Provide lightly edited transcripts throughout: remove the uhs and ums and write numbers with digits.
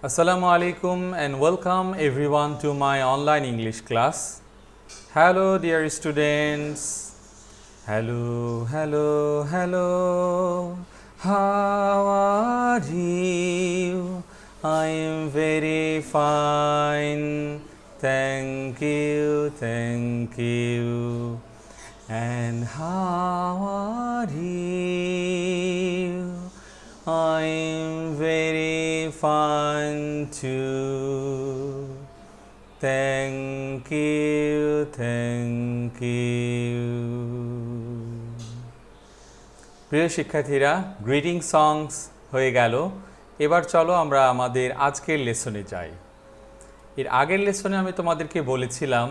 Assalamu alaikum and welcome everyone to my online English class. Hello dear students. Hello. How are you? I am very fine. Thank you. And how are you? I am very fine too. Thank you. প্রিয় শিক্ষার্থীরা, greeting সংস হয়ে গেল। এবার চলো আমরা আমাদের আজকের লেসনে যাই। এর আগের লেসনে আমি তোমাদেরকে বলেছিলাম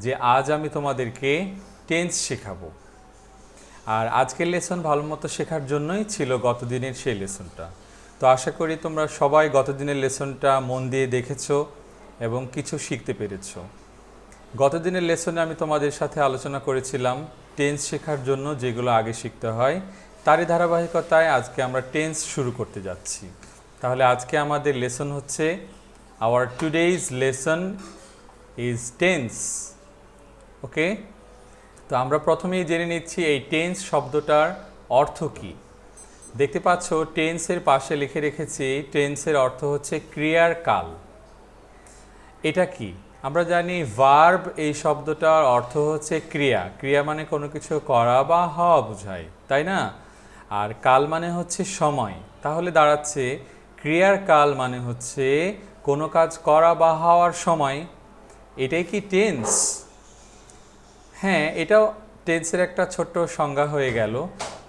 যে আজ আমি তোমাদেরকে টেন্স শেখাবো। আর আজকের লেসন ভালো মতো শেখার জন্যই ছিল গত দিনের সেই লেসনটা। তো আশা করি তোমরা সবাই গত দিনের লেসনটা মন দিয়ে দেখেছো এবং কিছু শিখতে পেরেছো। গত দিনের লেসনে আমি তোমাদের সাথে আলোচনা করেছিলাম টেন্স শেখার জন্য যেগুলো আগে শিখতে হয়, তারই ধারাবাহিকতায় আজকে আমরা টেন্স শুরু করতে যাচ্ছি। তাহলে আজকে আমাদের লেসন হচ্ছে our today's lesson is tense. Okay, তো আমরা প্রথমেই জেনে নিচ্ছি এই টেন্স শব্দটার অর্থ কী। দেখতে পাচ্ছ টেন্সের পাশে লিখে রেখেছি টেন্সের অর্থ হচ্ছে ক্রিয়ার কাল। এটা কি? আমরা জানি ভার্ব এই শব্দটার অর্থ হচ্ছে ক্রিয়া। ক্রিয়া মানে কোনো কিছু করা বা হওয়া বোঝায়, তাই না? আর কাল মানে হচ্ছে সময়। তাহলে দাঁড়াচ্ছে ক্রিয়ার কাল মানে হচ্ছে কোনো কাজ করা বা হওয়ার সময়। এটাই কি টেন্স? হ্যাঁ, এটাও টেন্সের একটা ছোট্ট সংজ্ঞা হয়ে গেল।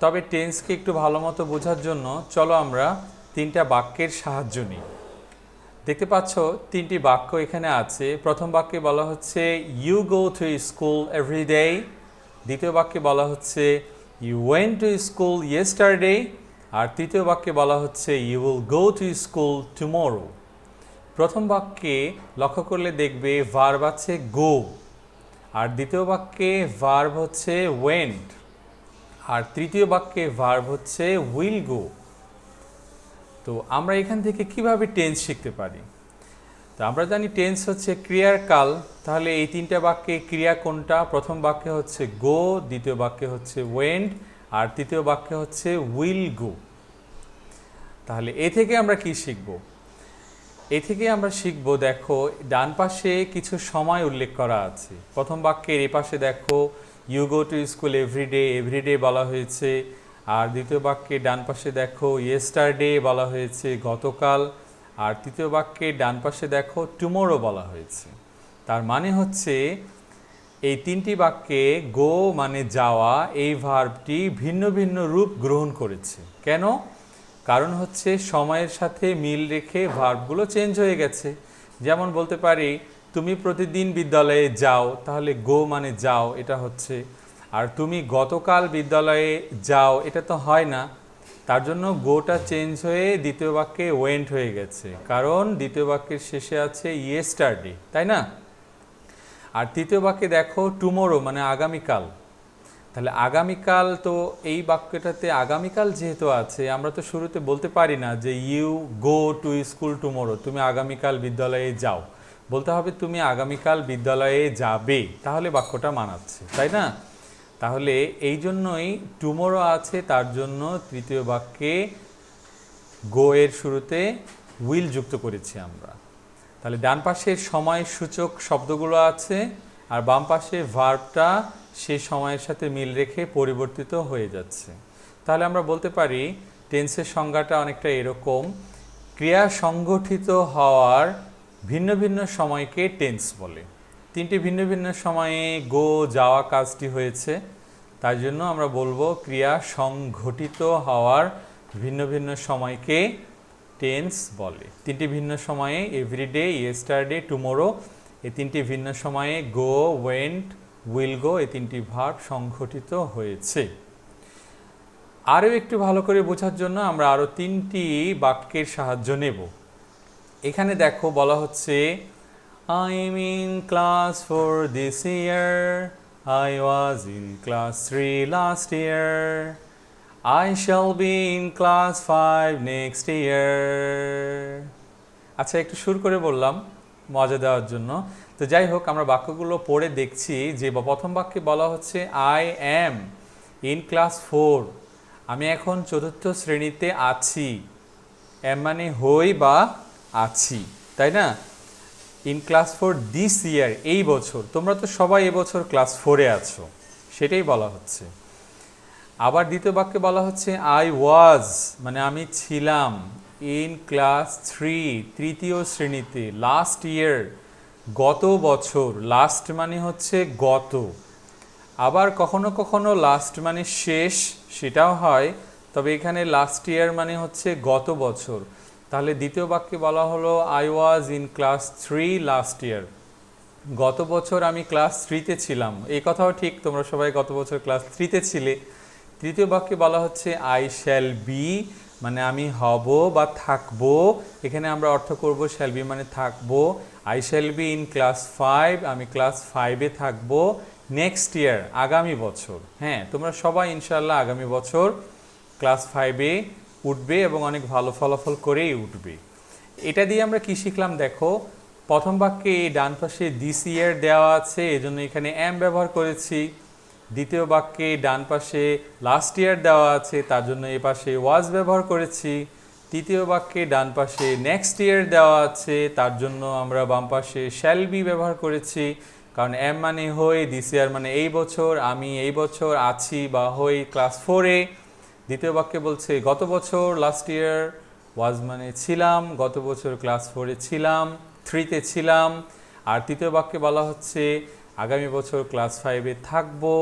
তবে টেন্সকে একটু ভালো মতো বোঝার জন্য চলো আমরা তিনটা বাক্যের সাহায্য নিই। দেখতে পাচ্ছ তিনটি বাক্য এখানে আছে। প্রথম বাক্যে বলা হচ্ছে you go to school every day. দ্বিতীয় বাক্যে বলা হচ্ছে you went to school yesterday. আর তৃতীয় বাক্যে বলা হচ্ছে you will go to school tomorrow. প্রথম বাক্যে লক্ষ্য করলে দেখবে ভার্ব আছে গো, আর দ্বিতীয় বাক্যে ভার্ব হচ্ছে ওয়েন্ট, আর তৃতীয় বাক্যে ভার্ব হচ্ছে উইল গো। তো আমরা এখান থেকে কিভাবে টেন্স শিখতে পারি? তো আমরা জানি টেন্স হচ্ছে ক্রিয়ার কাল। তাহলে এই তিনটা বাক্যে ক্রিয়া কোনটা? প্রথম বাক্যে হচ্ছে গো, দ্বিতীয় বাক্যে হচ্ছে ওয়েন্ট, আর তৃতীয় বাক্যে হচ্ছে উইল গো। তাহলে এ থেকে আমরা কি শিখব? এ থেকে আমরা শিখব, দেখো ডান পাশে কিছু সময় উল্লেখ করা আছে। প্রথম বাক্যের এ পাশে দেখো you go to school everyday বলা হয়েছে। আর দ্বিতীয় বাক্যে ডান পাশে দেখো ইয়েস্টারডে বলা হয়েছে, গতকাল। আর তৃতীয় বাক্যে ডান পাশে দেখো টুমোরো বলা হয়েছে। তার মানে হচ্ছে এই তিনটি বাক্যে গো মানে যাওয়া এই ভার্বটি ভিন্ন ভিন্ন রূপ গ্রহণ করেছে। কেন? কারণ হচ্ছে সময়ের সাথে মিল রেখে ভার্বগুলো চেঞ্জ হয়ে গেছে। যেমন বলতে পারি তুমি প্রতিদিন বিদ্যালয়ে যাও, তাহলে গো মানে যাও এটা হচ্ছে। আর তুমি গতকাল বিদ্যালয়ে যাও এটা তো হয় না, তার জন্য গোটা চেঞ্জ হয়ে দ্বিতীয় বাক্যে ওয়েন্ট হয়ে গেছে, কারণ দ্বিতীয় বাক্যের শেষে আছে ইয়েস্টারডে, তাই না? আর তৃতীয় বাক্যে দেখো টুমোরো মানে আগামীকাল। তাহলে আগামীকাল, তো এই বাক্যটাতে আগামীকাল যেহেতু আছে, আমরা তো শুরুতে বলতে পারি না যে you go to school tomorrow, তুমি আগামীকাল বিদ্যালয়ে যাও। বলতে হবে তুমি আগামীকাল বিদ্যালয়ে যাবে, তাহলে বাক্যটা মানাচ্ছে, তাই না? তাহলে এই জন্যই টুমোরো আছে, তার জন্য তৃতীয় বাক্যে গো এর শুরুতে উইল যুক্ত করেছি আমরা। তাহলে ডান পাশের সময় সূচক শব্দগুলো আছে, আর বাম পাশে ভার্বটা সেই সময়ের সাথে মিল রেখে পরিবর্তিত হয়ে যাচ্ছে। তাহলে আমরা বলতে পারি টেন্সের সংজ্ঞাটা অনেকটা এরকম: ক্রিয়া সংগঠিত হওয়ার ভিন্ন ভিন্ন সময়কে টেন্স বলে। তিনটি ভিন্ন ভিন্ন সময়ে গো যাওয়া কাজটি হয়েছে, তাই জন্য আমরা বলবো ক্রিয়া সংঘটিত হওয়ার ভিন্ন ভিন্ন সময়কে টেন্স বলে। তিনটি ভিন্ন সময়ে এভরিডে, ইয়েস্টারডে, টুমোরো, এই তিনটি ভিন্ন সময়ে গো, ওয়েন্ট, উইল গো, এই তিনটি ভার্ব সংঘটিত হয়েছে। আরও একটু ভালো করে বোঝার জন্য আমরা আরও তিনটি বাক্যের সাহায্য নেব। এখানে দেখো বলা হচ্ছে I am in class 4 this year, I was in class 3 last year, I shall be in class 5 next year. আচ্ছা, একটু সুর করে বললাম মজা দেওয়ার জন্য। তো যাই হোক, আমরা বাক্যগুলো পড়ে দেখছি যে প্রথম বাক্যে বলা হচ্ছে আই অ্যাম ইন ক্লাস 4, আমি এখন চতুর্থ শ্রেণীতে আছি। এম মানে হই বা আছি, তাই না? ইন ক্লাস 4 দিস ইয়ার, এই বছর। তোমরা তো সবাই এবছর ক্লাস 4-এ আছো, সেটাই বলা হচ্ছে। আবার দ্বিতীয় বাক্যে বলা হচ্ছে আই ওয়াজ, মানে আমি ছিলাম, ইন ক্লাস 3, তৃতীয় শ্রেণীতে, লাস্ট ইয়ার, গত বছর। লাস্ট মানে হচ্ছে গত। আবার কখনো কখনো লাস্ট মানে শেষ, সেটাও হয়, তবে এখানে লাস্ট ইয়ার মানে হচ্ছে গত বছর। তাহলে দ্বিতীয় বাক্যে বলা হলো I was in class 3 last year, গত বছর আমি ক্লাস 3-তে ছিলাম। এই কথাও ঠিক, তোমরা সবাই গত বছর ক্লাস 3-তে ছিলে। তৃতীয় বাক্যে বলা হচ্ছে আই শ্যাল বি, মানে আমি হব বা থাকবো। এখানে আমরা অর্থ করব শ্যাল বি মানে থাকবো। I shall be in class 5, আমি ক্লাস 5-এ থাকবো নেক্সট ইয়ার, আগামী বছর। হ্যাঁ, তোমরা সবাই ইনশাআল্লাহ আগামী বছর ক্লাস 5-এ উঠবে এবং অনেক ভালো ফলাফল করেই উঠবে। এটা দিয়ে আমরা কি শিখলাম দেখো, প্রথম বাক্যে ডান পাশে দিস ইয়ার দেওয়া আছে, এজন্য এখানে অ্যাম ব্যবহার করেছি। দ্বিতীয় বাক্যে ডান পাশে লাস্ট ইয়ার দেওয়া আছে, তার জন্য এ পাশে ওয়াজ ব্যবহার করেছি। তৃতীয় বাক্যে ডান পাশে নেক্সট ইয়ার দেওয়া আছে, তার জন্য আমরা বাম পাশে শ্যাল বি ব্যবহার করেছি, কারণ এম মানে হই, দিস ইয়ার মানে এই বছর, আমি এই বছর আছি বা হই ক্লাস 4-এ। দ্বিতীয় বাক্যে বলছে গত বছর লাস্ট ইয়ার, ওয়াজ মানে ছিলাম, গত বছর ক্লাস 4-এ ছিলাম, 3-তে ছিলাম। আর তৃতীয় বাক্যে বলা হচ্ছে আগামী বছর ক্লাস 5-এ থাকবো।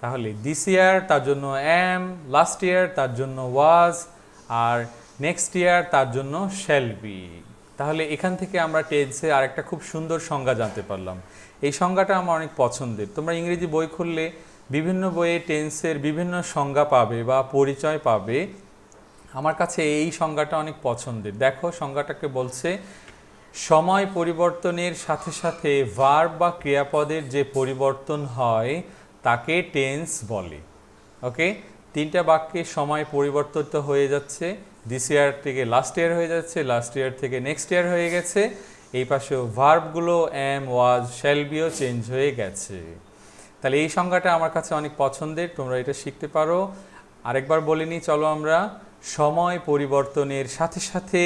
তাহলে দিস ইয়ার তার জন্য অ্যাম, লাস্ট ইয়ার তার জন্য ওয়াজ, আর নেক্সট ইয়ার তার জন্য শ্যাল বি। তাহলে এখান থেকে আমরা টেন্সের আরেকটা খুব সুন্দর সংজ্ঞা জানতে পারলাম। এই সংজ্ঞাটা আমার অনেক পছন্দের। তোমরা ইংরেজি বই খুললে বিভিন্ন বইয়ে টেন্সের বিভিন্ন সংজ্ঞা পাবে বা পরিচয় পাবে। আমার কাছে এই সংজ্ঞাটা অনেক পছন্দের। দেখো, সংজ্ঞাটাকে বলছে সময় পরিবর্তনের সাথে সাথে ভার্ব বা ক্রিয়াপদের যে পরিবর্তন হয় তাকে টেন্স বলে। ওকে, তিনটা বাক্যে সময় পরিবর্তিত হয়ে যাচ্ছে, দিস ইয়ার থেকে লাস্ট ইয়ার হয়ে যাচ্ছে, লাস্ট ইয়ার থেকে নেক্সট ইয়ার হয়ে গেছে। এই পাশেও ভার্বগুলো অ্যাম, ওয়াজ, শ্যাল বিও চেঞ্জ হয়ে গেছে। তাহলে এই সংজ্ঞাটা আমার কাছে অনেক পছন্দের, তোমরা এটা শিখতে পারো। আরেকবার বলে নিই, চলো আমরা। সময় পরিবর্তনের সাথে সাথে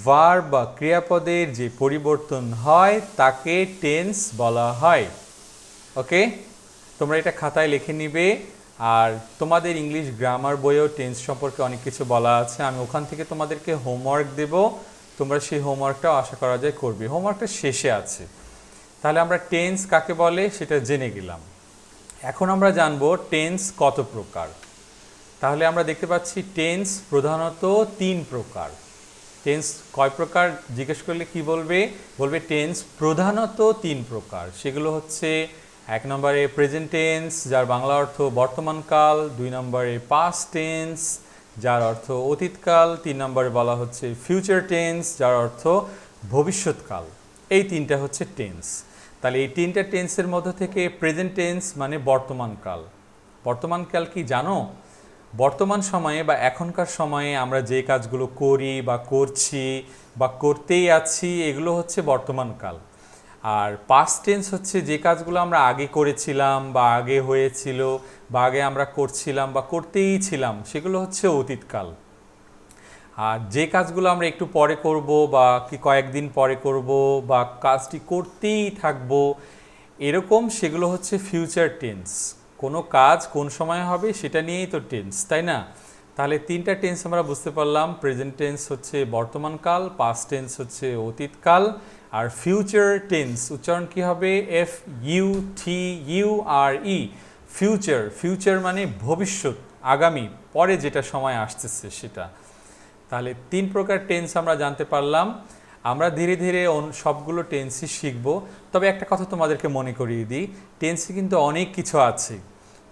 ভার্ব বা ক্রিয়াপদের যে পরিবর্তন হয় তাকে টেন্স বলা হয়। ওকে, তোমরা এটা খাতায় লিখে নিবে। আর তোমাদের ইংলিশ গ্রামার বইয়েও টেন্স সম্পর্কে অনেক কিছু বলা আছে, আমি ওখান থেকে তোমাদেরকে হোমওয়ার্ক দেব, তোমরা সেই হোমওয়ার্কটাও আশা করা যায় করবে। হোমওয়ার্কটা শেষে আছে। তাহলে আমরা টেন্স কাকে বলে সেটা জেনে গেলাম। এখন আমরা জানবো টেন্স কত প্রকার। তাহলে আমরা দেখতে পাচ্ছি টেন্স প্রধানত 3 প্রকার। টেন্স কয় প্রকার জিজ্ঞেস করলে কি বলবে? বলবে টেন্স প্রধানত 3 প্রকার। সেগুলো হচ্ছে 1 নম্বরে প্রেজেন্ট টেন্স, যার বাংলা অর্থ বর্তমানকাল। 2 নম্বরে পাস্ট টেন্স, যার অর্থ অতীতকাল। 3 নম্বরে বলা হচ্ছে ফিউচার টেন্স, যার অর্থ ভবিষ্যৎকাল। এই 3টা হচ্ছে টেন্স। তাহলে এই 3টা টেন্সের মধ্য থেকে প্রেজেন্ট টেন্স মানে বর্তমানকাল। বর্তমানকাল কি জানো? বর্তমান সময়ে বা এখনকার সময়ে আমরা যে কাজগুলো করি বা করছি বা করতেই আছি, এগুলো হচ্ছে বর্তমানকাল। আর পাস্ট টেন্স হচ্ছে যে কাজগুলো আমরা আগে করেছিলাম বা আগে হয়েছিল বা আগে আমরা করছিলাম বা করতেই ছিলাম, সেগুলো হচ্ছে অতীতকাল। আর যে কাজগুলো আমরা একটু পরে করব বা কি কয়েকদিন পরে করব বা কাজটি করতেই থাকবো এরকম, সেগুলো হচ্ছে ফিউচার টেন্স। কোনো কাজ কোন সময় হবে সেটা নিয়েই তো টেন্স, তাই না? তাহলে 3টা টেন্স আমরা বুঝতে পারলাম। প্রেজেন্ট টেন্স হচ্ছে বর্তমানকাল, পাস্ট টেন্স হচ্ছে অতীতকাল, আর ফিউচার টেন্স উচ্চারণ কি হবে? FUTURE, future. ফিউচার মানে ভবিষ্যৎ, আগামী, পরে যেটা সময় আসতেছে সেটা। তাহলে 3 প্রকার টেন্স আমরা জানতে পারলাম। আমরা ধীরে ধীরে সবগুলো টেন্সই শিখব। তবে একটা কথা তোমাদেরকে মনে করিয়ে দিই, টেন্সে কিন্তু অনেক কিছু আছে।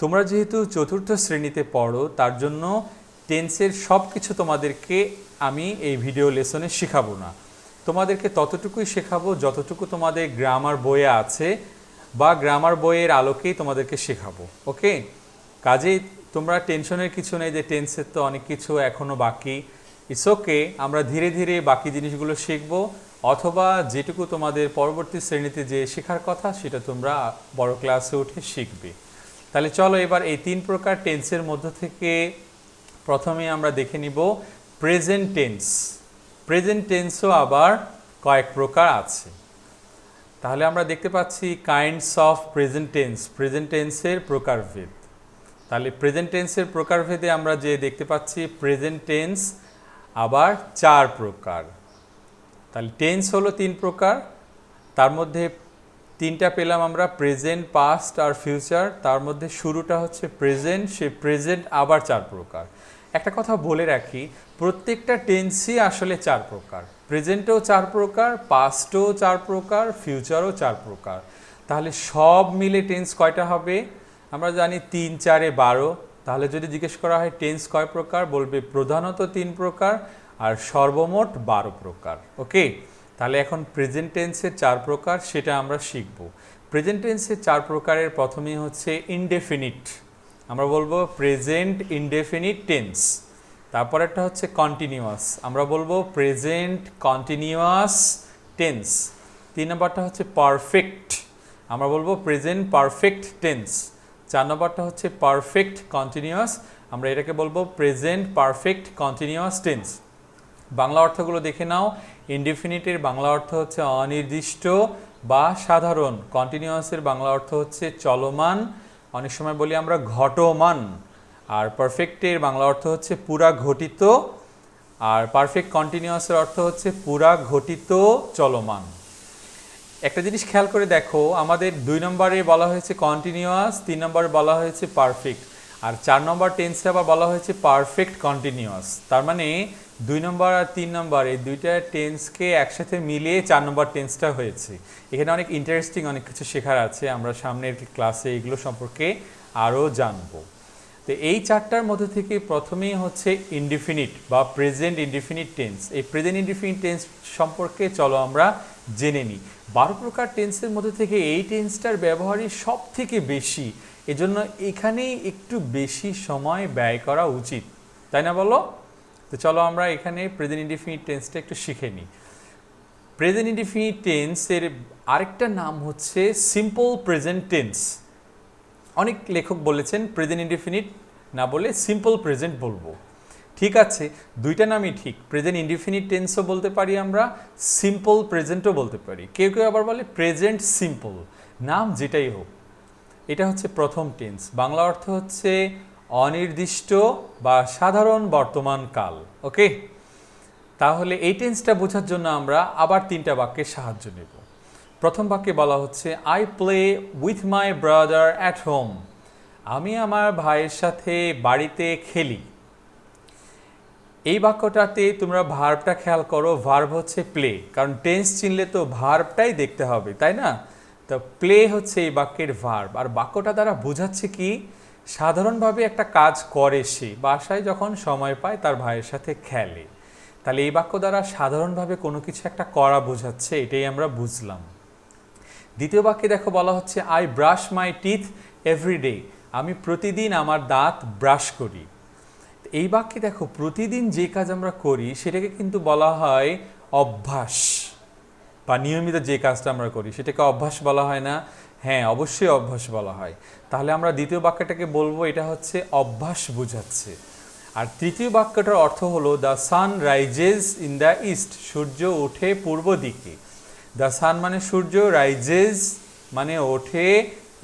তোমরা যেহেতু 4র্থ শ্রেণীতে পড়ো, তার জন্য টেন্সের সব কিছু তোমাদেরকে আমি এই ভিডিও লেসনে শেখাবো না। তোমাদেরকে ততটুকুই শেখাবো যতটুকু তোমাদের গ্রামার বইয়ে আছে বা গ্রামার বইয়ের আলোকেই তোমাদেরকে শেখাবো। ওকে, কাজেই তোমরা টেনশনের কিছু নেই যে টেন্সের তো অনেক কিছু এখনও বাকি। ইটস ওকে, আমরা ধীরে ধীরে বাকি জিনিসগুলো শিখবো। অথবা যেটুকু তোমাদের পরবর্তী শ্রেণীতে যে শেখার কথা সেটা তোমরা বড় ক্লাসে উঠে শিখবে। তাহলে চলো এবার এই 3 প্রকার টেন্সের মধ্য থেকে প্রথমে আমরা দেখে নিব প্রেজেন্ট টেন্স। প্রেজেন্ট টেন্সও আবার কয়েক প্রকার আছে। তাহলে আমরা দেখতে পাচ্ছি kinds of present tense, present টেন্সের প্রকারভেদ। তাহলে প্রেজেন্ট টেন্সের প্রকারভেদে আমরা যে দেখতে পাচ্ছি প্রেজেন্ট টেন্স আবার 4 প্রকার। তাহলে টেন্স হলো 3 প্রকার, তার মধ্যে 3টা পেলাম আমরা প্রেজেন্ট, পাস্ট আর ফিউচার। তার মধ্যে শুরুটা হচ্ছে প্রেজেন্ট, সেই প্রেজেন্ট আবার 4 প্রকার। একটা কথা বলে রাখি, প্রত্যেকটা টেন্সই আসলে 4 প্রকার। প্রেজেন্টও 4 প্রকার, পাস্টও 4 প্রকার, ফিউচারও 4 প্রকার। তাহলে সব মিলে টেন্স কয়টা হবে? আমরা জানি 3 4 12। তাহলে যদি জিজ্ঞেস করা হয় টেন্স কয় প্রকার, বলবে প্রধানত 3 প্রকার আর সর্বমোট 12 প্রকার। ওকে, তাহলে এখন প্রেজেন্ট টেন্সের 4 প্রকার সেটা আমরা শিখব। প্রেজেন্ট টেন্সের 4 প্রকারের প্রথমেই হচ্ছে ইনডেফিনিট, আমরা বলবো প্রেজেন্ট ইনডেফিনিট টেন্স। তারপরেরটা হচ্ছে কন্টিনিউয়াস, আমরা বলবো প্রেজেন্ট কন্টিনিউয়াস টেন্স। 3 নম্বরটা হচ্ছে পারফেক্ট, আমরা বলবো প্রেজেন্ট পারফেক্ট টেন্স। 4 নম্বরটা হচ্ছে পারফেক্ট কন্টিনিউয়াস, আমরা এটাকে বলবো present perfect continuous tense. Bangla অর্থগুলো দেখে নাও। ইনডেফিনিটের বাংলা অর্থ হচ্ছে অনির্দিষ্ট বা সাধারণ। কন্টিনিউয়াসের বাংলা অর্থ হচ্ছে চলমান, অনেক সময় বলি আমরা ঘটমান। আর পারফেক্টের বাংলা অর্থ হচ্ছে পুরা ঘটিত, আর পারফেক্ট কন্টিনিউয়াসের অর্থ হচ্ছে পুরা ঘটিত চলমান। একটা জিনিস খেয়াল করে দেখো, আমাদের 2 নম্বরে বলা হয়েছে কন্টিনিউয়াস, 3 নম্বরে বলা হয়েছে পারফেক্ট, আর 4 নম্বর টেন্সে আবার বলা হয়েছে পারফেক্ট কন্টিনিউয়াস। তার মানে 2 নম্বর আর 3 নম্বর এই দুইটা টেন্সকে একসাথে মিলিয়ে 4 নম্বর টেন্সটা হয়েছে। এখানে অনেক ইন্টারেস্টিং অনেক কিছু শেখার আছে, আমরা সামনের ক্লাসে এগুলো সম্পর্কে আরও জানবো। তো এই 4টার মধ্যে থেকে প্রথমেই হচ্ছে ইনডিফিনিট বা প্রেজেন্ট ইনডিফিনিট টেন্স। এই প্রেজেন্ট ইনডিফিনিট টেন্স সম্পর্কে চলো আমরা জেনে নিই। 12 প্রকার টেন্সের মধ্যে থেকে এই টেন্সটার ব্যবহারই সব থেকে বেশি, এজন্য এখানেই একটু বেশি সময় ব্যয় করা উচিত, তাই না বলো? তো চলো আমরা এখানে প্রেজেন্ট ইনডিফিনিট টেন্সটা একটু শিখে নিই। প্রেজেন্ট ইনডিফিনিট টেন্সের আরেকটা নাম হচ্ছে সিম্পল প্রেজেন্ট টেন্স। অনেক লেখক বলেছেন প্রেজেন্ট ইনডিফিনিট না বলে সিম্পল প্রেজেন্ট বলবো। ঠিক আছে, দুইটা নামই ঠিক। প্রেজেন্ট ইনডিফিনিট টেন্সও বলতে পারি আমরা, সিম্পল প্রেজেন্টও বলতে পারি। কেউ কেউ আবার বলে প্রেজেন্ট সিম্পল, নাম যেটাই হোক। এটা হচ্ছে প্রথম টেন্স, বাংলা অর্থ হচ্ছে অনির্দিষ্ট বা সাধারণ বর্তমান কাল। ওকে, তাহলে এই টেন্সটা বোঝার জন্য আমরা আবার 3টা বাক্যের সাহায্য নেব। প্রথম বাক্যে বলা হচ্ছে I play with my brother at home, আমি আমার ভাইয়ের সাথে বাড়িতে খেলি। এই বাক্যটাতে তোমরা ভার্বটা খেয়াল করো, ভার্ব হচ্ছে প্লে, কারণ টেন্স চিনলে তো ভার্বটাই দেখতে হবে, তাই না? তো প্লে হচ্ছে এই বাক্যের ভার্ব, আর বাক্যটা দ্বারা বোঝাচ্ছে কি সাধারণভাবে একটা কাজ করে সে, বাসায় যখন সময় পায় তার ভাইয়ের সাথে খেলে। তাহলে এই বাক্য দ্বারা সাধারণভাবে কোনো কিছু একটা করা বোঝাচ্ছে, এটাই আমরা বুঝলাম। দ্বিতীয় বাক্যে দেখো বলা হচ্ছে I brush my teeth everyday, আমি প্রতিদিন আমার দাঁত ব্রাশ করি। এই বাক্যে দেখো প্রতিদিন যে কাজ আমরা করি সেটাকে কিন্তু বলা হয় অভ্যাস, বা নিয়মিত যে কাজটা আমরা করি সেটাকে অভ্যাস বলা হয় না? হ্যাঁ, অবশ্যই অভ্যাস বলা হয়। তাহলে আমরা দ্বিতীয় বাক্যটাকে বলবো এটা হচ্ছে অভ্যাস বোঝাচ্ছে। আর তৃতীয় বাক্যটার অর্থ হলো the sun rises in the east, সূর্য ওঠে পূর্ব দিকে। দ্য সান মানে সূর্য, রাইজেস মানে ওঠে,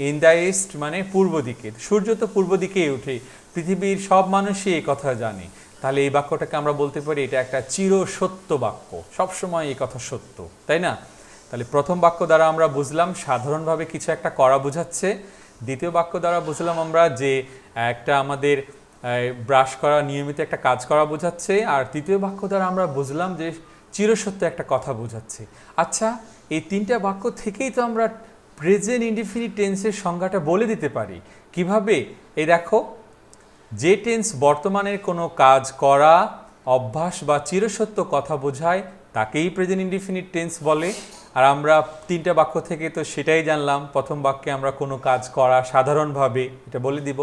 ইন দ্য ইস্ট মানে পূর্ব দিকে। সূর্য তো পূর্ব দিকেই ওঠে, পৃথিবীর সব মানুষই এই কথা জানে। তাহলে এই বাক্যটাকে আমরা বলতে পারি এটা একটা চিরসত্য বাক্য, সবসময় এই কথা সত্য, তাই না? তাহলে প্রথম বাক্য দ্বারা আমরা বুঝলাম সাধারণভাবে কিছু একটা করা বোঝাচ্ছে। দ্বিতীয় বাক্য দ্বারা বুঝলাম আমরা যে একটা আমাদের ব্রাশ করা, নিয়মিত একটা কাজ করা বোঝাচ্ছে। আর তৃতীয় বাক্য দ্বারা আমরা বুঝলাম যে চিরসত্য একটা কথা বোঝাচ্ছে। আচ্ছা, এই 3টা বাক্য থেকেই তো আমরা প্রেজেন্ট ইনডিফিনিট টেন্সের সংজ্ঞাটা বলে দিতে পারি। কিভাবে? এই দেখো, যে টেন্স বর্তমানের কোনো কাজ করা, অভ্যাস বা চিরসত্য কথা বোঝায় তাকেই প্রেজেন্ট ইনডিফিনিট টেন্স বলে। আর আমরা 3টা বাক্য থেকে তো সেটাই জানলাম। প্রথম বাক্যে আমরা কোনো কাজ করা সাধারণভাবে এটা বলে দিব,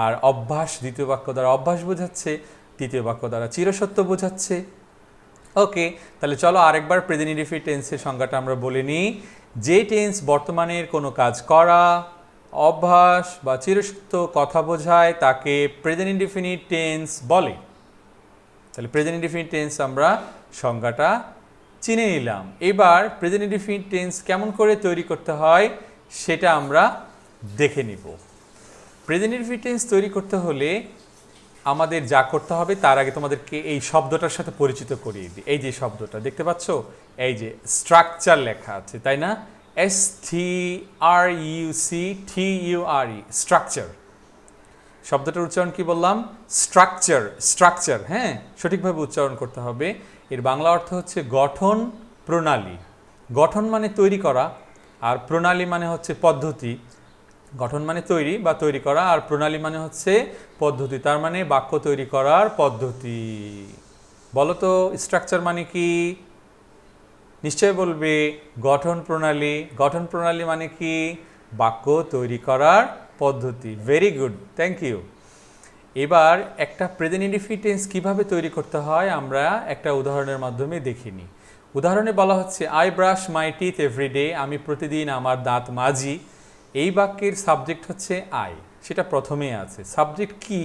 আর অভ্যাস দ্বিতীয় বাক্য দ্বারা অভ্যাস বোঝাচ্ছে, তৃতীয় বাক্য দ্বারা চিরসত্য বোঝাচ্ছে। ওকে, তাহলে চলো আরেকবার প্রেজেন্ট ইনডিফিনিট টেন্সের সংজ্ঞাটা আমরা বলে নিই। যে টেন্স বর্তমানের কোনো কাজ করা, অভ্যাস বা চিরসত্য কথা বোঝায় তাকে প্রেজেন্ট ইনডিফিনিট টেন্স বলে। তাহলে প্রেজেন্ট ইনডিফিনিট টেন্স আমরা সংজ্ঞাটা চিনে নিলাম। এবার প্রেজেন্ট ইনডিফিনিট টেন্স কেমন করে তৈরি করতে হয় সেটা আমরা দেখে নিব। প্রেজেন্ট ইনডিফিনিট টেন্স তৈরি করতে হলে আমাদের যা করতে হবে তার আগে তোমাদেরকে এই শব্দটার সাথে পরিচিত করিয়ে দিই। এই যে শব্দটা দেখতে পাচ্ছ, এই যে স্ট্রাকচার লেখা আছে, তাই না? STRUCTURE, structure. শব্দটার উচ্চারণ কি বললাম? Structure, structure. হ্যাঁ, সঠিকভাবে উচ্চারণ করতে হবে। এর বাংলা অর্থ হচ্ছে গঠন, প্রণালী। গঠন মানে তৈরি করা, আর প্রণালী মানে হচ্ছে পদ্ধতি। গঠন মানে তৈরি বা তৈরি করা, আর প্রণালী মানে হচ্ছে পদ্ধতি। তার মানে বাক্য তৈরি করার পদ্ধতি। বলো তো স্ট্রাকচার মানে কি? নিশ্চয় বলবে গঠন প্রণালী। গঠন প্রণালী মানে কি? বাক্য তৈরি করার পদ্ধতি। Very good, thank you. এবার একটা প্রেজেন্ট ইনডিফিনিট টেন্স কীভাবে তৈরি করতে হয় আমরা একটা উদাহরণের মাধ্যমে দেখে নিই। উদাহরণে বলা হচ্ছে I brush my teeth everyday, আমি প্রতিদিন আমার দাঁত মাজি। এই বাক্যের সাবজেক্ট হচ্ছে আই, সেটা প্রথমেই আছে। সাবজেক্ট কি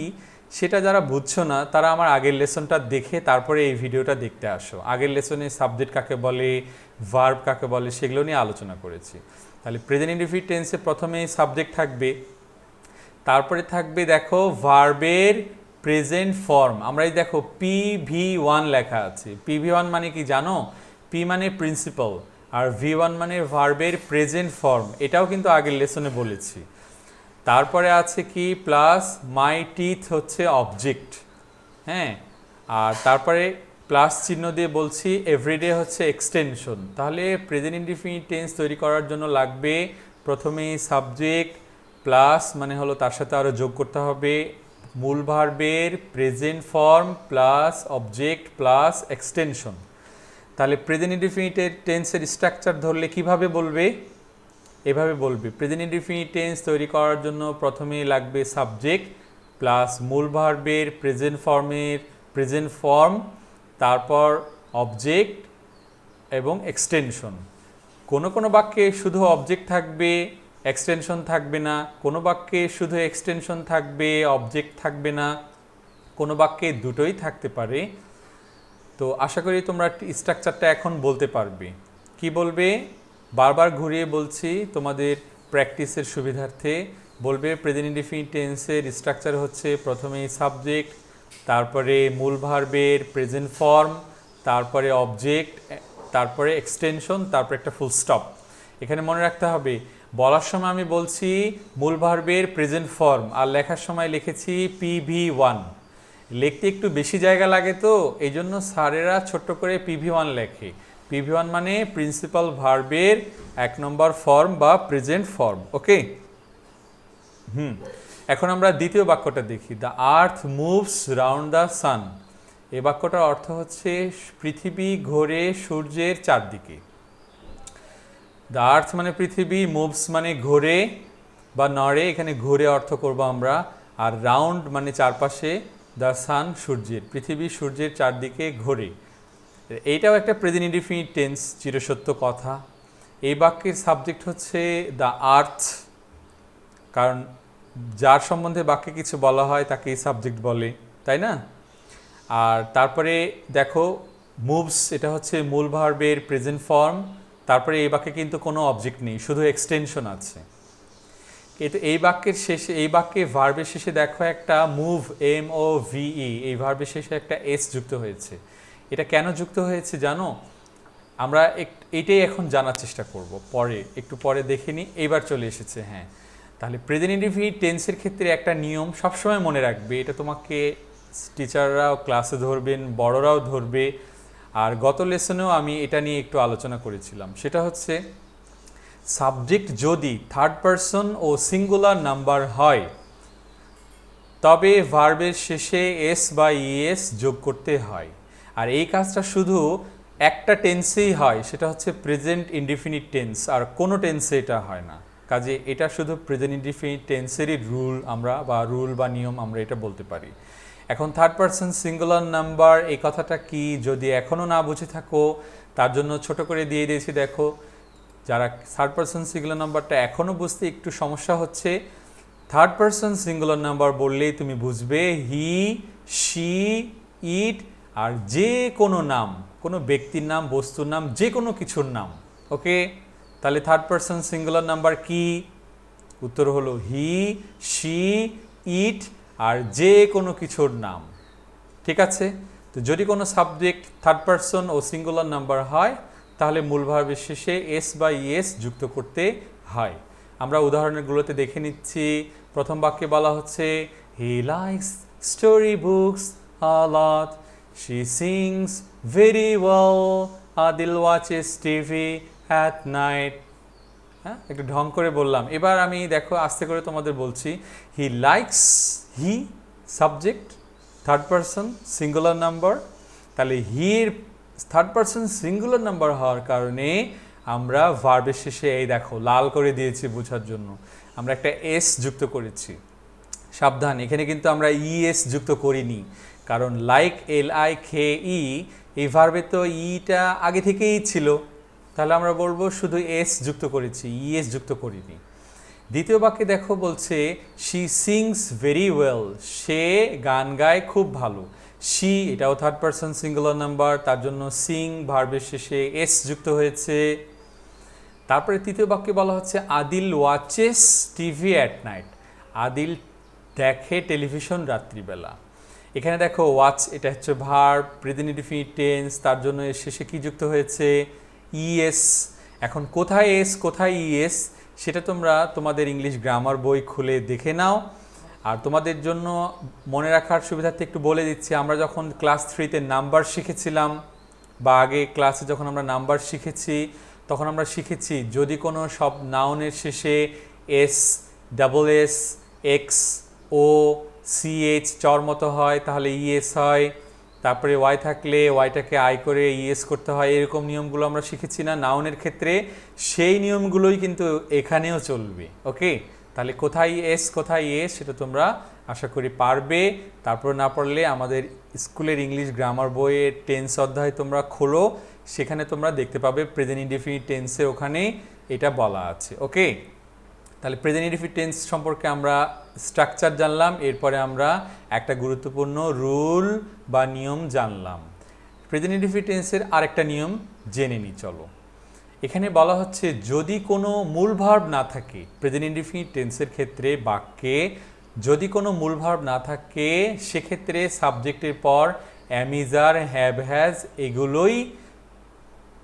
সেটা যারা বুঝছো না তারা আমার আগের লেসনটা দেখে তারপরে এই ভিডিওটা দেখতে আসো। আগের লেসনে সাবজেক্ট কাকে বলে, ভার্ব কাকে বলে সেগুলো নিয়ে আলোচনা করেছি। তাহলে প্রেজেন্ট ইনডিফিনিট টেন্সে প্রথমেই সাবজেক্ট থাকবে, তারপরে থাকবে দেখো ভার্বের প্রেজেন্ট ফর্ম। আমরা এই দেখো PV1 লেখা আছে। PV1 মানে কি জানো? P মানে প্রিন্সিপাল, আর V1 মানে ভার্বের প্রেজেন্ট ফর্ম। এটাও কিন্তু আগের লেসনে বলেছি। তারপরে আছে কি প্লাস মাই টিথ হচ্ছে অবজেক্ট। হ্যাঁ, আর তারপরে প্লাস চিহ্ন দিয়ে বলছি এভরিডে হচ্ছে এক্সটেনশন। তাহলে প্রেজেন্ট ইনডিফিনিট টেন্স তৈরি করার জন্য লাগবে প্রথমেই সাবজেক্ট, প্লাস মানে হলো তার সাথে আরও যোগ করতে হবে মূল ভার্বের present form plus object plus extension. তাহলে প্রেজেন্ট ইনডিফিনিট টেন্সের স্ট্রাকচার ধরলে কিভাবে বলবে? এভাবে বলবে। প্রেজেন্ট ইনডিফিনিট টেন্স তৈরি করার জন্য প্রথমেই লাগবে সাবজেক্ট প্লাস মূল ভার্বের প্রেজেন্ট ফর্ম, তারপর অবজেক্ট এবং এক্সটেনশন। কোনো কোনো বাক্যে শুধু অবজেক্ট থাকবে, এক্সটেনশন থাকবে না। কোনো বাক্যে শুধু এক্সটেনশন থাকবে, অবজেক্ট থাকবে না। কোনো বাক্যে দুটোই থাকতে পারে। তো আশা করি তোমরা স্ট্রাকচারটা এখন বলতে পারবে। কি বলবে? বারবার ঘুরিয়ে বলছি তোমাদের প্র্যাকটিসের সুবিধার্থে। বলবে প্রেজেন্ট ইনডিফিনিট টেন্সের স্ট্রাকচার হচ্ছে প্রথমেই সাবজেক্ট, তারপরে মূল ভার্বের প্রেজেন্ট ফর্ম, তারপরে অবজেক্ট, তারপরে এক্সটেনশন, তারপরে একটা ফুল স্টপ। এখানে মনে রাখতে হবে বলার সময় আমি বলছি মূল ভার্বের প্রেজেন্ট ফর্ম, আর লেখার সময় লিখেছি PV1। লিখতে একটু বেশি জায়গা লাগে, তো এই জন্য স্যারেরা ছোট্ট করে PV1 লেখে। PV1 মানে প্রিন্সিপাল ভার্বের 1 নম্বর ফর্ম বা প্রেজেন্ট ফর্ম। ওকে, এখন আমরা দ্বিতীয় বাক্যটা দেখি। The earth moves round the sun. এই বাক্যটার অর্থ হচ্ছে পৃথিবী ঘোরে সূর্যের চারদিকে। দ্য আর্থ মানে পৃথিবী, মুভস মানে ঘোরে বা নড়ে, এখানে ঘোরে অর্থ করব আমরা। আর রাউন্ড মানে চারপাশে, দ্য সান সূর্যের, পৃথিবী সূর্যের চারদিকে ঘোরে। এইটাও একটা প্রেজেন্ট ইনডিফিনিট টেন্স, চিরসত্য কথা। এই বাক্যের সাবজেক্ট হচ্ছে দ্য আর্থ, কারণ যার সম্বন্ধে বাক্যে কিছু বলা হয় তাকেই সাবজেক্ট বলে, তাই না? আর তারপরে দেখো মুভস, এটা হচ্ছে মূল ভার্বের প্রেজেন্ট ফর্ম। তারপরে এই বাক্যে কিন্তু কোনো অবজেক্ট নেই, শুধু এক্সটেনশন আছে। কিন্তু এই বাক্যের শেষে, এই বাক্যে ভার্বের শেষে দেখো একটা মুভ, MOVE, এই ভার্বের শেষে একটা S যুক্ত হয়েছে। এটা কেন যুক্ত হয়েছে জানো? আমরা এইটাই এখন জানার চেষ্টা করব, পরে একটু পরে দেখে নিই। এইবার চলে এসেছে। হ্যাঁ, তাহলে প্রেজেন্ট ইনডিফিনিট টেন্সের ক্ষেত্রে একটা নিয়ম সবসময় মনে রাখবে, এটা তোমাকে টিচাররাও ক্লাসে ধরবেন, বড়রাও ধরবে। আর গত লেসনেও আমি এটা নিয়ে একটু আলোচনা করেছিলাম। সেটা হচ্ছে সাবজেক্ট যদি থার্ড পারসন ও সিঙ্গুলার নাম্বার হয় তবে ভার্বের শেষে S বা ES যোগ করতে হয়। আর এই কাজটা শুধু একটা টেন্সেই হয়, সেটা হচ্ছে প্রেজেন্ট ইনডিফিনিট টেন্স, আর কোনো টেন্সে এটা হয় না। কাজে এটা শুধু প্রেজেন্ট ইনডিফিনিট টেন্সেরই রুল, আমরা বা রুল বা নিয়ম আমরা এটা বলতে পারি। এখন থার্ড পারসন সিঙ্গুলার নাম্বার এই কথাটা কি যদি এখনও না বুঝে থাকো তার জন্য ছোট করে দিয়ে দিয়েছি। দেখো, যারা থার্ড পারসন সিঙ্গুলার নাম্বারটা এখনও বুঝতে একটু সমস্যা হচ্ছে, থার্ড পারসন সিঙ্গুলার নাম্বার বললেই তুমি বুঝবে হি, শি, ইট আর যে কোনো নাম, কোনো ব্যক্তির নাম, বস্তুর নাম, যে কোনো কিছুর নাম। ওকে, তাহলে থার্ড পারসন সিঙ্গুলার নাম্বার কি? উত্তর হলো হি, শি, ইট আর যে কোনো কিছুর নাম। ঠিক আছে, তো যদি কোনো সাবজেক্ট থার্ড পারসন ও সিঙ্গুলার নাম্বার হয় তাহলে মূল ভার্বের শেষে এস বা ইএস যুক্ত করতে হয়। আমরা উদাহরণগুলোতে দেখে নিচ্ছি। প্রথম বাক্যে বলা হচ্ছে he likes story books a lot, she sings very well, Adil watches TV at night. হ্যাঁ, একটু ঢং করে বললাম। এবার আমি দেখো আস্তে করে তোমাদের বলছি। He likes, he subject, third person singular number, তাহলে হির থার্ড পারসন সিঙ্গুলার নাম্বার হওয়ার কারণে আমরা ভার্বের শেষে এই দেখো লাল করে দিয়েছি বোঝার জন্য, আমরা একটা এস যুক্ত করেছি। সাবধান, এখানে কিন্তু আমরা ইএস যুক্ত করিনি, কারণ লাইক LIKE এই ভার্বে তো ইটা আগে থেকেই ছিল, তাহলে আমরা বলবো শুধু এস যুক্ত করেছি, ইএস যুক্ত করিনি। দ্বিতীয় বাক্যে দেখো বলছে শি সিংস ভেরি ওয়েল, সে গান গায় খুব ভালো। শি এটাও থার্ড পারসন সিঙ্গুলার নাম্বার, তার জন্য সিং ভার্বের শেষে এস যুক্ত হয়েছে। তারপরে তৃতীয় বাক্যে বলা হচ্ছে Adil watches TV at night, Adil দেখে টেলিভিশন রাত্রিবেলা। এখানে দেখো ওয়াচ এটা হচ্ছে ভার্ব, প্রেজেন্ট ইনডিফিনিট টেন্স, তার জন্য এর শেষে কি যুক্ত হয়েছে? ইএস। এখন কোথায় এস কোথায় ইএস সেটা তোমরা তোমাদের ইংলিশ গ্রামার বই খুলে দেখে নাও। আর তোমাদের জন্য মনে রাখার সুবিধার্থে একটু বলে দিচ্ছি, আমরা যখন ক্লাস 3-তে নাম্বার শিখেছিলাম বা আগে ক্লাসে যখন আমরা নাম্বার শিখেছি তখন আমরা শিখেছি যদি কোনো সব নাউনের শেষে এস, ডাবল এস, এক্স, ও, সিএইচ চর মতো হয় তাহলে ইএস হয়, তারপরে ওয়াই থাকলে ওয়াইটাকে আই করে ইএস করতে হয়, এরকম নিয়মগুলো আমরা শিখেছি না নাউনের ক্ষেত্রে, সেই নিয়মগুলোই কিন্তু এখানেও চলবে। ওকে, তাহলে কোথায় এস কোথায় ইএস সেটা তোমরা আশা করি পারবে। তারপর না পারলে আমাদের স্কুলের ইংলিশ গ্রামার বইয়ের টেন্স অধ্যায় তোমরা খোলো, সেখানে তোমরা দেখতে পাবে প্রেজেন্ট ইনডিফিনিট টেন্সের ওখানে এটা বলা আছে। ওকে, তাহলে প্রেজেন্ট ইনডিফিনিট টেন্স সম্পর্কে আমরা স্ট্রাকচার জানলাম, এরপরে আমরা একটা গুরুত্বপূর্ণ রুল বা নিয়ম জানলাম। প্রেজেন্ট ইনডিফিনিট টেন্সের আরেকটা নিয়ম জেনে নিই চলো। এখানে বলা হচ্ছে যদি কোনো মূল ভার্ব না থাকে, প্রেজেন্ট ইনডিফিনিট টেন্সের ক্ষেত্রে বাক্যে যদি কোনো মূল ভার্ব না থাকে সেক্ষেত্রে সাবজেক্টের পর অ্যাম, ইজ, আর, হ্যাভ, হ্যাজ এগুলোই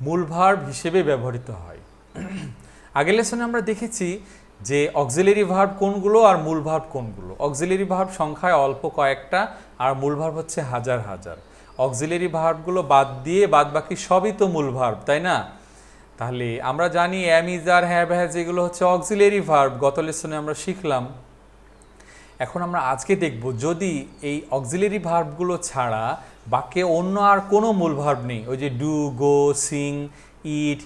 মূল ভার্ব হিসেবে ব্যবহৃত হয়। আগের লেসনে আমরা দেখেছি যে অক্সিলারি ভার্ব কোনগুলো আর মূল ভার্ব কোনগুলো। অক্সিলারি ভার্ব সংখ্যায় অল্প কয়েকটা আর মূল ভার্ব হচ্ছে হাজার হাজার। অক্সিলারি ভার্বগুলো বাদ দিয়ে বাদ বাকি সবই তো মূল ভার্ব, তাই না? তাহলে আমরা জানি অ্যাম, ইজ, আর, হ্যাভ, হ্যাজ এগুলো হচ্ছে অক্সিলারি ভার্ব, গত লেসনে আমরা শিখলাম। এখন আমরা আজকে দেখব যদি এই অক্সিলারি ভার্বগুলো ছাড়া বাক্যে অন্য আর কোনো মূল ভার্ব নেই, ওই যে do, go, Singh, it,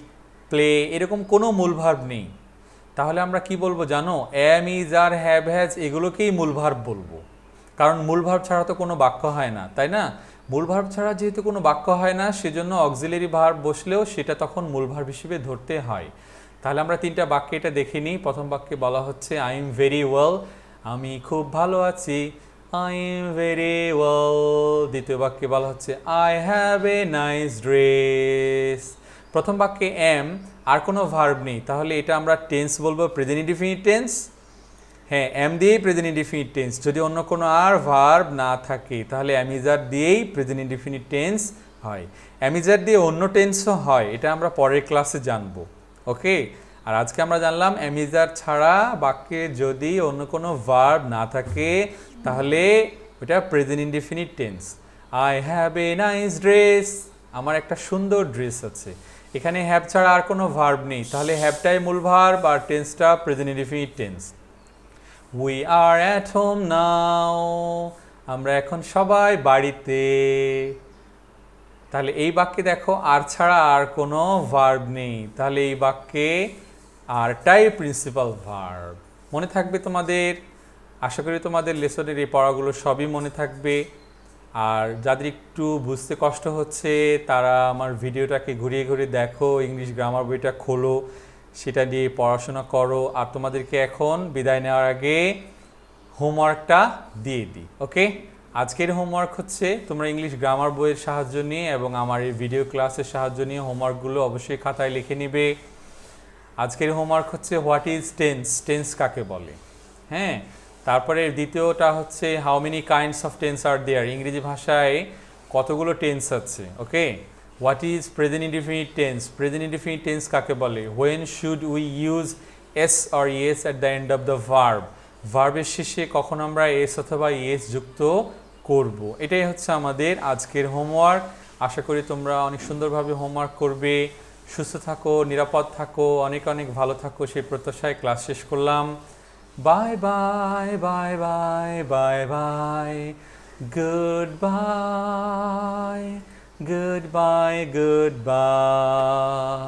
play এরকম কোনো মূল ভার্ব নেই, তাহলে আমরা কি বলবো জানো? অ্যাম, ইজ, আর, হ্যাভ, হ্যাজ এগুলোকেই মূল ভার্ব বলবো, কারণ মূল ভার্ব ছাড়া তো কোনো বাক্য হয় না, তাই না? মূল ভার্ব ছাড়া যেহেতু কোনো বাক্য হয় না সেজন্য অক্সিলারি ভার্ব বসলেও সেটা তখন মূল ভার্ব হিসেবে ধরতে হয়। তাহলে আমরা তিনটা বাক্যে এটা দেখে নিই। প্রথম বাক্যে বলা হচ্ছে আই এম ভেরি ওয়েল, আমি খুব ভালো আছি, আই এম ভেরি ওয়েল। দ্বিতীয় বাক্যে বলা হচ্ছে I have a nice dress. প্রথম বাক্যে এম আর কোনো ভার্ব নেই, তাহলে এটা আমরা টেন্স বলবো প্রেজেন্ট ইনডিফিনিট টেন্স। হ্যাঁ, এম দিয়েই প্রেজেন্ট ইনডিফিনিট টেন্স, যদি অন্য কোনো আর ভার্ব না থাকে তাহলে অ্যামিজার দিয়েই প্রেজেন্ট ইনডিফিনিট টেন্স হয়। অ্যামিজার দিয়ে অন্য টেন্সও হয়, এটা আমরা পরের ক্লাসে জানবো। ওকে, আর আজকে আমরা জানলাম অ্যামিজার ছাড়া বাক্যে যদি অন্য কোনো ভার্ব না থাকে তাহলে ওটা present indefinite tense. I have a nice dress, আমার একটা সুন্দর ড্রেস আছে। এখানে হ্যাভ ছাড়া আর কোনো ভার্ব নেই, তাহলে হ্যাভটাই মূল ভার্ব আর টেন্সটা present indefinite tense. We are at home now, আমরা এখন সবাই বাড়িতে। তাহলে এই বাক্যে দেখো আর ছাড়া আর কোনো ভার্ব নেই, তাহলে এই বাক্যে আরটাই প্রিন্সিপাল ভার্ব। মনে থাকবে তোমাদের? আশা করি তোমাদের লেসনের এই পড়াগুলো সবই মনে থাকবে। আর যাদের একটু বুঝতে কষ্ট হচ্ছে তারা আমার ভিডিওটাকে ঘুরিয়ে ঘুরিয়ে দেখো, ইংলিশ গ্রামার বইটা খোলো, সেটা দিয়ে পড়াশোনা করো। আর তোমাদেরকে এখন বিদায় নেওয়ার আগে হোমওয়ার্কটা দিয়ে দিই, ওকে? আজকের হোমওয়ার্ক হচ্ছে তোমরা ইংলিশ গ্রামার বইয়ের সাহায্য নিয়ে এবং আমার এই ভিডিও ক্লাসের সাহায্য নিয়ে হোমওয়ার্কগুলো অবশ্যই খাতায় লিখে নিবে। আজকের হোমওয়ার্ক হচ্ছে হোয়াট ইজ টেন্স, টেন্স কাকে বলে, হ্যাঁ। তারপরে দ্বিতীয়টা হচ্ছে how many kinds of tense are there, ইংরেজি ভাষায় কতগুলো টেন্স আছে, okay. What is present indefinite tense, present indefinite tense কাকে বলে, when should we use S or ES at the end of the verb, ভার্বের শেষে কখন আমরা এস অথবা ইয়েস যুক্ত করব। এটাই হচ্ছে আমাদের আজকের হোমওয়ার্ক। আশা করি তোমরা অনেক সুন্দরভাবে হোমওয়ার্ক করবে। সুস্থ থাকো, নিরাপদ থাকো, অনেক অনেক ভালো থাকো, সেই প্রত্যাশায় ক্লাস শেষ করলাম। Bye bye bye bye bye bye, good bye good bye good bye.